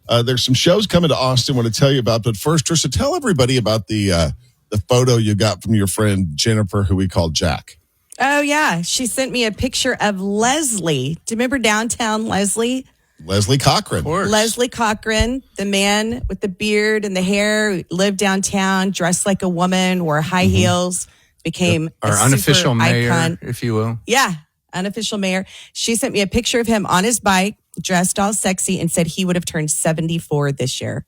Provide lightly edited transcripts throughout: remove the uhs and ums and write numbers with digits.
There's some shows coming to Austin I want to tell you about. But first, Trisha, tell everybody about the photo you got from your friend Jennifer, who we call Jack. Oh, yeah. She sent me a picture of Leslie. Do you remember downtown Leslie? Leslie Cochran. Leslie Cochran, the man with the beard and the hair, who lived downtown, dressed like a woman, wore high heels, became our a unofficial mayor, icon. if you will. Yeah, unofficial mayor. She sent me a picture of him on his bike, dressed all sexy, and said he would have turned 74 this year.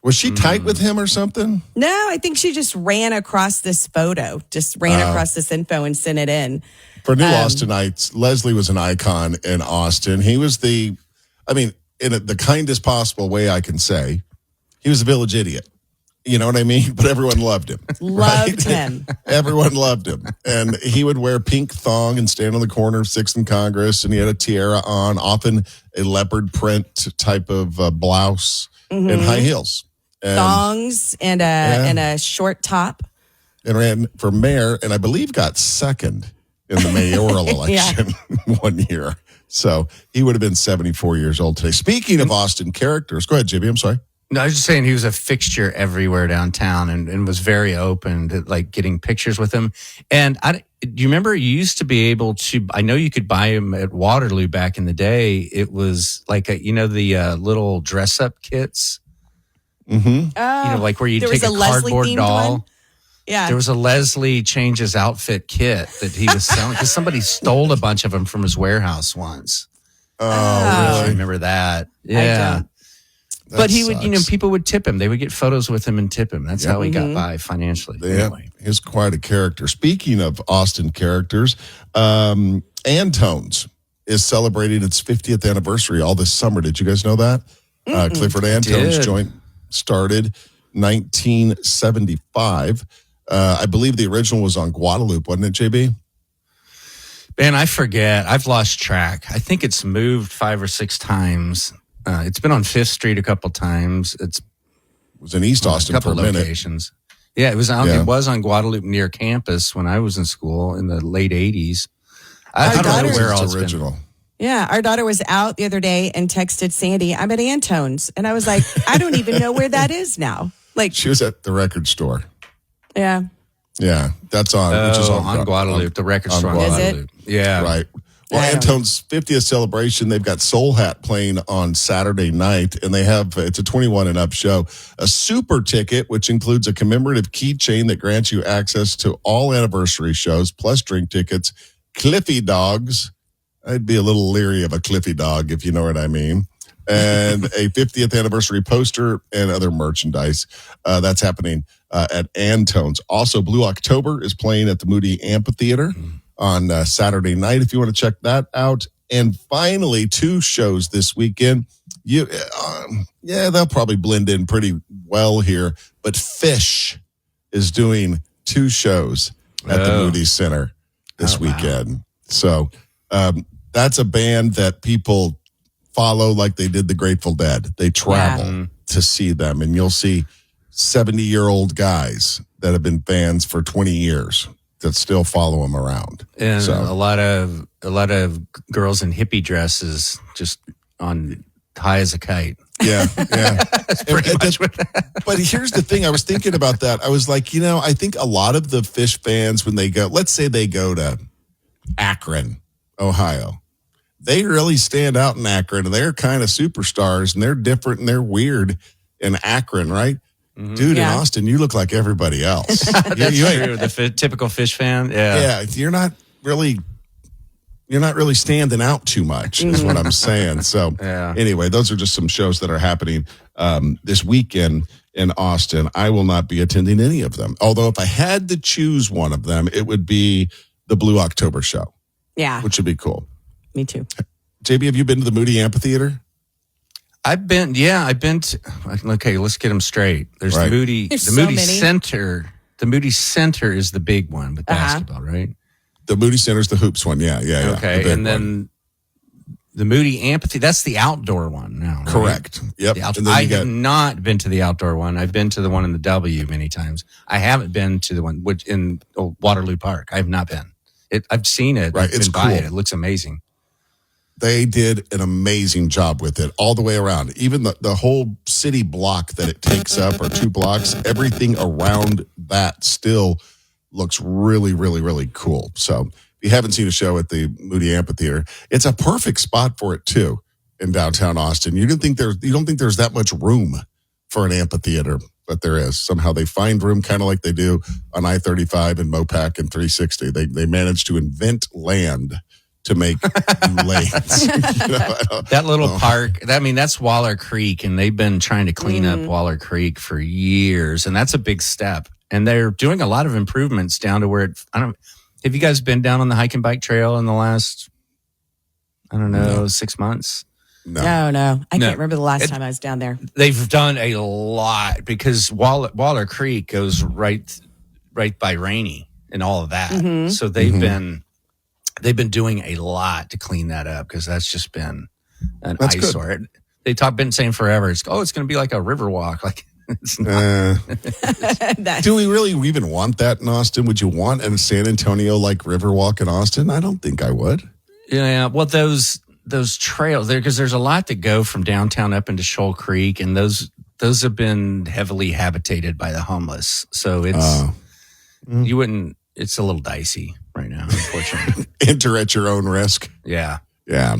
Was she tight with him or something? No, I think she just ran across this photo, across this info and sent it in. For New Austinites, Leslie was an icon in Austin. He was in the kindest possible way I can say, he was a village idiot. You know what I mean? But everyone loved him. Loved him. Everyone loved him. And he would wear pink thong and stand on the corner of 6th and Congress, and he had a tiara on, often a leopard print type of blouse and high heels. And Thongs and a short top. And ran for mayor, and I believe got second in the mayoral election one year. So he would have been 74 years old today. Speaking of Austin characters, go ahead, JB. I'm sorry. No, I was just saying he was a fixture everywhere downtown and was very open to like getting pictures with him. And do you remember you used to be able to, I know you could buy him at Waterloo back in the day. It was like, the little dress up kits. Mm-hmm. Like where you take a cardboard doll. One? Yeah. There was a Leslie changes outfit kit that he was selling because somebody stole a bunch of them from his warehouse once. Oh, I really? remember that. Yeah. But he would, people would tip him. They would get photos with him and tip him. That's how he got by financially. Yeah, anyway. He's quite a character. Speaking of Austin characters, Antone's is celebrating its 50th anniversary all this summer. Did you guys know that? Clifford Antone's joint started 1975. I believe the original was on Guadalupe, wasn't it, JB? Man, I forget. I've lost track. I think it's moved 5 or 6 times. It's been on 5th Street a couple times. It was in East Austin for a minute. Locations. Yeah, it was on. It was on Guadalupe near campus when I was in school in the late 80s. I don't know where else original. Yeah, our daughter was out the other day and texted Sandy, "I'm at Antone's," and I was like, "I don't even know where that is now." Like she was at the record store. Yeah. Yeah, that's on. Which is on Guadalupe, the record store on Guadalupe. Yeah, right. Well, Antone's 50th celebration, they've got Soul Hat playing on Saturday night, and it's a 21 and up show. A super ticket, which includes a commemorative keychain that grants you access to all anniversary shows, plus drink tickets, Cliffy Dogs. I'd be a little leery of a Cliffy Dog, if you know what I mean. And a 50th anniversary poster and other merchandise. That's happening at Antone's. Also, Blue October is playing at the Moody Amphitheater on Saturday night, if you want to check that out. And finally, 2 shows this weekend. They'll probably blend in pretty well here. But Fish is doing 2 shows at the Moody Center this weekend. Wow. So that's a band that people follow like they did the Grateful Dead. They travel to see them, and you'll see 70-year-old guys that have been fans for 20 years that still follow them around. And a lot of girls in hippie dresses just on high as a kite. Yeah. That's pretty much what that. But here's the thing. I was thinking about that. I was like, I think a lot of the Fish fans, when they go, let's say they go to Akron, Ohio, they really stand out in Akron, and they're kind of superstars, and they're different, and they're weird in Akron, right? Mm-hmm. Dude, in Austin, you look like everybody else. That's true. The typical Fish fan. Yeah. You're not really standing out too much, is what I'm saying. So anyway, those are just some shows that are happening this weekend in Austin. I will not be attending any of them. Although if I had to choose one of them, it would be the Blue October show. Yeah. Which would be cool. Me too. JB, have you been to the Moody Amphitheater? I've been to, okay, let's get them straight. There's the Moody Center. The Moody Center is the big one with basketball, right? The Moody Center's the hoops one. Yeah. Okay. And then the Moody Amphitheater, that's the outdoor one now. Right? Correct. Yep. I have not been to the outdoor one. I've been to the one in the W many times. I haven't been to the one which in Waterloo Park. I have not been. I've seen it. Right. It's cool. It looks amazing. They did an amazing job with it all the way around. Even the whole city block that it takes up, or 2 blocks, everything around that still looks really, really, really cool. So if you haven't seen a show at the Moody Amphitheater, it's a perfect spot for it too in downtown Austin. You don't think there's that much room for an amphitheater, but there is. Somehow they find room, kind of like they do on I-35 and Mopac and 360. They managed to invent land to make lanes. That little park, that's Waller Creek, and they've been trying to clean up Waller Creek for years, and that's a big step. And they're doing a lot of improvements down to where have you guys been down on the hike and bike trail in the last, 6 months? No. I can't remember the last time I was down there. They've done a lot because Waller Creek goes right by Rainey and all of that. So they've been doing a lot to clean that up, because that's just been an eyesore. They've been saying forever, it's going to be like a river walk. Like, it's not. Do we really even want that in Austin? Would you want a San Antonio like river walk in Austin? I don't think I would. Yeah, well, those trails there, because there's a lot that go from downtown up into Shoal Creek, and those have been heavily habitated by the homeless. So you wouldn't. It's a little dicey right now, unfortunately. Enter at your own risk. Yeah. Yeah.